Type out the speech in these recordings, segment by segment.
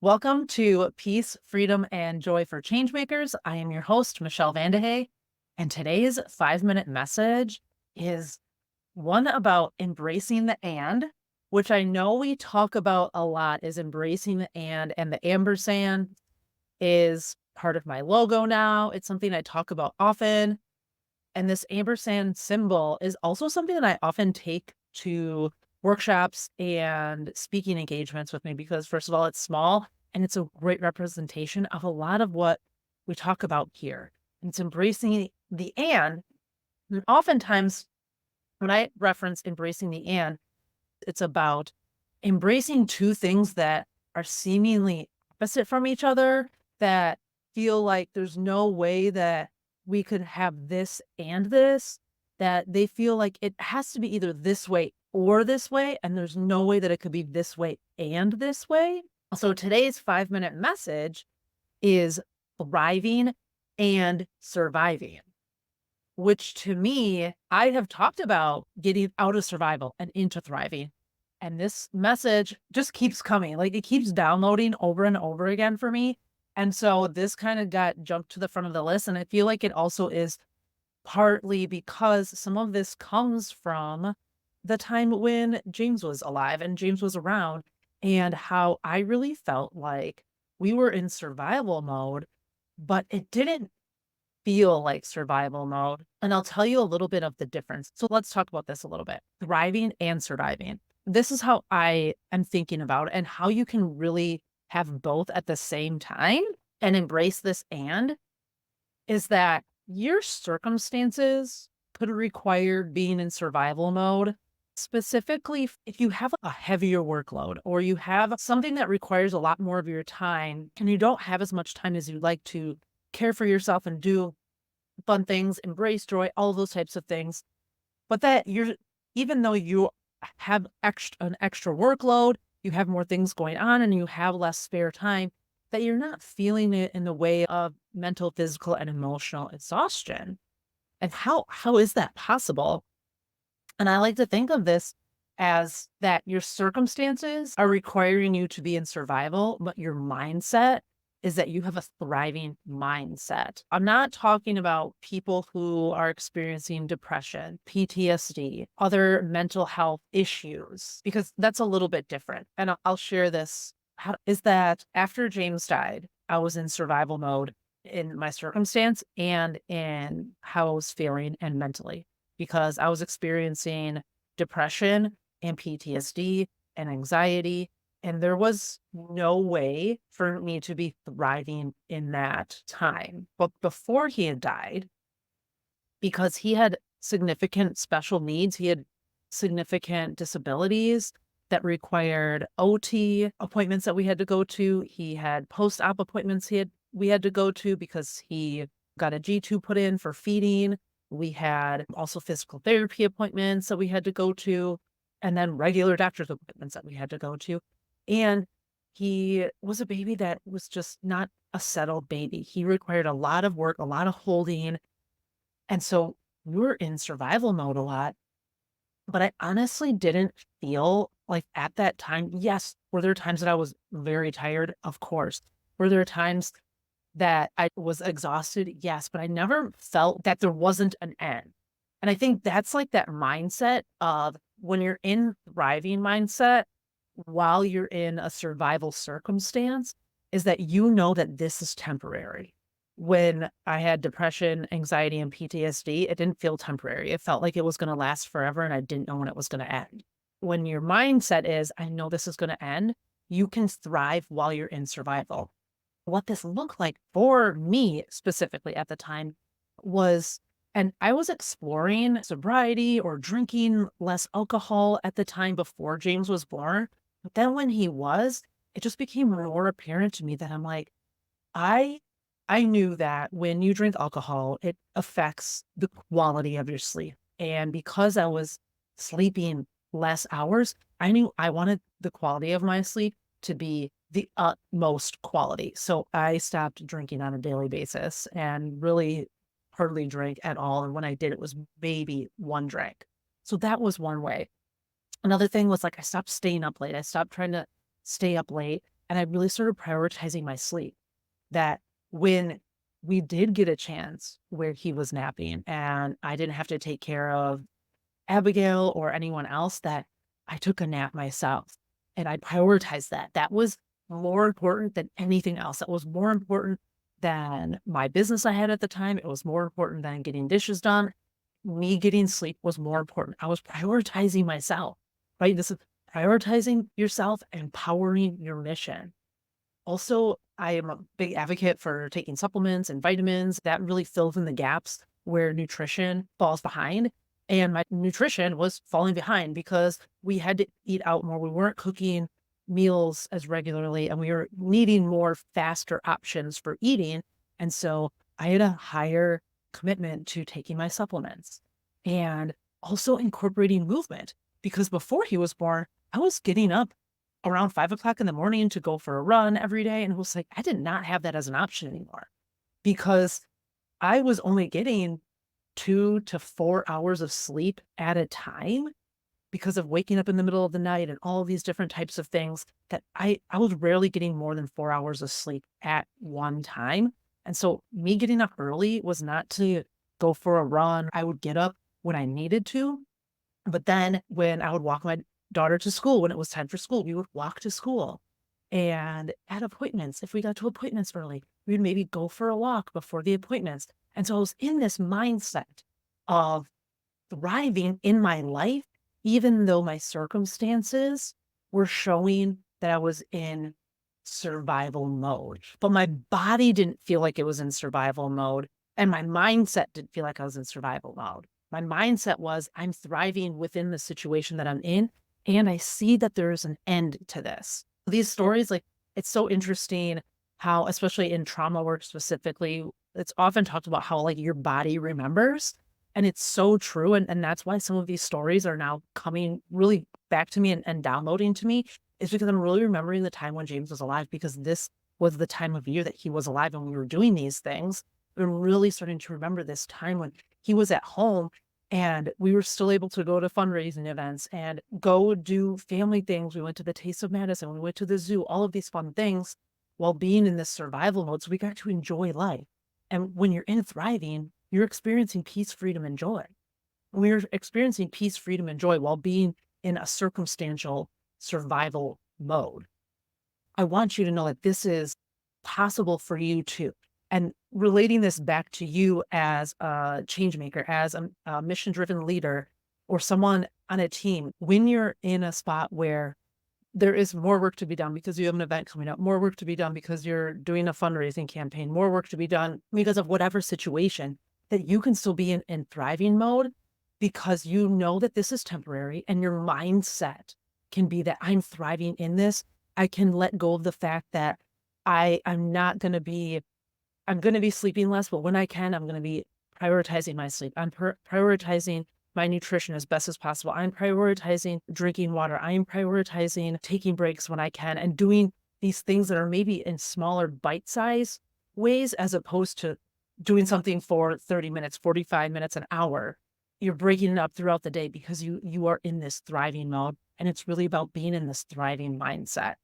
Welcome to Peace, Freedom, and Joy for Changemakers. I am your host, Michelle Vande Hey, and today's 5-minute message is one about embracing the and, which I know we talk about a lot, is embracing the and the ampersand is part of my logo now. It's something I talk about often. And this ampersand symbol is also something that I often take to workshops and speaking engagements with me because, first of all, it's small and it's a great representation of a lot of what we talk about here. And it's embracing the and oftentimes when I reference embracing the and, it's about embracing two things that are seemingly opposite from each other, that feel like there's no way that we could have this and this, that they feel like it has to be either this way or this way, and there's no way that it could be this way and this way. So today's 5-minute message is thriving and surviving, which to me, I have talked about getting out of survival and into thriving. And this message just keeps coming. Like it keeps downloading over and over again for me. And so this kind of got jumped to the front of the list. And I feel like it also is partly because some of this comes from the time when James was alive and James was around, and how I really felt like we were in survival mode, but it didn't feel like survival mode. And I'll tell you a little bit of the difference. So let's talk about this a little bit. Thriving and surviving. This is how I am thinking about it and how you can really have both at the same time and embrace this and is that your circumstances could require being in survival mode. Specifically, if you have a heavier workload or you have something that requires a lot more of your time and you don't have as much time as you'd like to care for yourself and do fun things, embrace joy, all those types of things. But that you're, even though you have an extra workload, you have more things going on and you have less spare time, that you're not feeling it in the way of mental, physical, and emotional exhaustion. And how is that possible? And I like to think of this as that your circumstances are requiring you to be in survival, but your mindset is that you have a thriving mindset. I'm not talking about people who are experiencing depression, PTSD, other mental health issues, because that's a little bit different. And I'll share this. How is that after James died, I was in survival mode in my circumstance and in how I was feeling and mentally because I was experiencing depression and PTSD and anxiety. And there was no way for me to be thriving in that time. But before he had died, because he had significant special needs, he had significant disabilities that required OT appointments that we had to go to. He had post-op appointments we had to go to because he got a G-tube put in for feeding. We had also physical therapy appointments that we had to go to, and then regular doctor's appointments that we had to go to. And he was a baby that was just not a settled baby. He required a lot of work, a lot of holding. And so we were in survival mode a lot. But I honestly didn't feel like at that time, yes, were there times that I was very tired? Of course. Were there times that I was exhausted? Yes, but I never felt that there wasn't an end. And I think that's like that mindset of when you're in thriving mindset while you're in a survival circumstance, is that you know that this is temporary. When I had depression, anxiety, and PTSD, it didn't feel temporary. It felt like it was going to last forever and I didn't know when it was going to end. When your mindset is, I know this is going to end, you can thrive while you're in survival. What this looked like for me specifically at the time was, and I was exploring sobriety or drinking less alcohol at the time before James was born. But then when he was, it just became more apparent to me that I'm like, I I knew that when you drink alcohol, it affects the quality of your sleep. And because I was sleeping less hours, I knew I wanted the quality of my sleep to be the utmost quality. So I stopped drinking on a daily basis and really hardly drank at all. And when I did, it was maybe one drink. So that was one way. Another thing was like I stopped staying up late. I stopped trying to stay up late And I really started prioritizing my sleep. That when we did get a chance where he was napping and I didn't have to take care of Abigail or anyone else, that I took a nap myself and I prioritized that. That was more important than anything else. That was more important than my business I had at the time. It was more important than getting dishes done. Me getting sleep was more important. I was prioritizing myself, right? This is prioritizing yourself, empowering your mission. Also, I am a big advocate for taking supplements and vitamins. That really fills in the gaps where nutrition falls behind. And my nutrition was falling behind because we had to eat out more. We weren't cooking meals as regularly and we were needing more faster options for eating. And so I had a higher commitment to taking my supplements and also incorporating movement because before he was born, I was getting up around 5 o'clock in the morning to go for a run every day. And it was like, I did not have that as an option anymore because I was only getting 2 to 4 hours of sleep at a time because of waking up in the middle of the night and all of these different types of things that I was rarely getting more than 4 hours of sleep at one time. And so me getting up early was not to go for a run. I would get up when I needed to, but then when I would walk my daughter to school, when it was time for school, we would walk to school. And at appointments, if we got to appointments early, we'd maybe go for a walk before the appointments. And so I was in this mindset of thriving in my life, even though my circumstances were showing that I was in survival mode. But my body didn't feel like it was in survival mode. And my mindset didn't feel like I was in survival mode. My mindset was, I'm thriving within the situation that I'm in. And I see that there is an end to this. These stories, like, it's so interesting how, especially in trauma work specifically, it's often talked about how like your body remembers. And it's so true. And that's why some of these stories are now coming really back to me and downloading to me, is because I'm really remembering the time when James was alive, because this was the time of year that he was alive and we were doing these things. I'm really starting to remember this time when he was at home and we were still able to go to fundraising events and go do family things. We went to the Taste of Madison, we went to the zoo, all of these fun things while being in this survival mode. So we got to enjoy life. And when you're in thriving, you're experiencing peace, freedom, and joy. We're experiencing peace, freedom, and joy while being in a circumstantial survival mode. I want you to know that this is possible for you too. And relating this back to you as a change maker, as a mission driven leader, or someone on a team, when you're in a spot where there is more work to be done because you have an event coming up, more work to be done because you're doing a fundraising campaign, more work to be done because of whatever situation, that you can still be in thriving mode because you know that this is temporary and your mindset can be that I'm thriving in this. I can let go of the fact that I'm not going to be, I'm going to be sleeping less, but when I can, I'm going to be prioritizing my sleep. I'm prioritizing my nutrition as best as possible. I'm prioritizing drinking water. I'm prioritizing taking breaks when I can and doing these things that are maybe in smaller bite-sized ways, as opposed to doing something for 30 minutes, 45 minutes, an hour. You're breaking it up throughout the day because you are in this thriving mode. And it's really about being in this thriving mindset.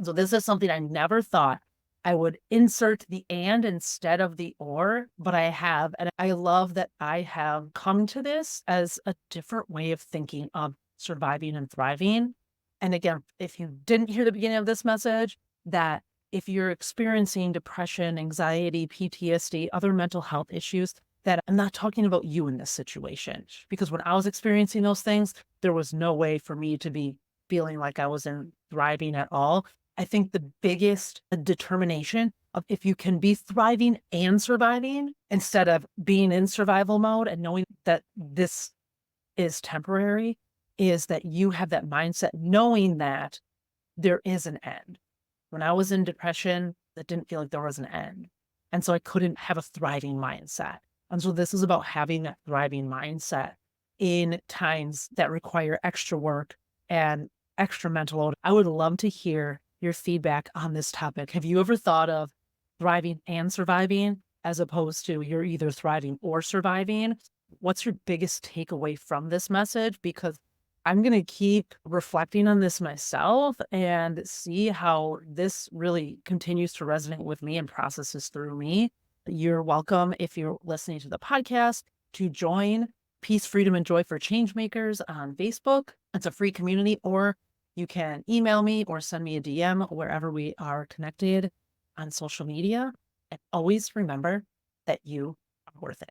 So this is something I never thought I would insert the and instead of the or, but I have. And I love that I have come to this as a different way of thinking of surviving and thriving. And again, if you didn't hear the beginning of this message, that if you're experiencing depression, anxiety, PTSD, other mental health issues, that I'm not talking about you in this situation. Because when I was experiencing those things, there was no way for me to be feeling like I was in thriving at all. I think the biggest determination of if you can be thriving and surviving instead of being in survival mode and knowing that this is temporary, is that you have that mindset knowing that there is an end. When I was in depression, it didn't feel like there was an end. And so I couldn't have a thriving mindset. And so this is about having that thriving mindset in times that require extra work and extra mental load. I would love to hear your feedback on this topic. Have you ever thought of thriving and surviving as opposed to you're either thriving or surviving? What's your biggest takeaway from this message? Because I'm going to keep reflecting on this myself and see how this really continues to resonate with me and processes through me. You're welcome, if you're listening to the podcast, to join Peace, Freedom, and Joy for Changemakers on Facebook. It's a free community, or you can email me or send me a DM wherever we are connected on social media. And always remember that you are worth it.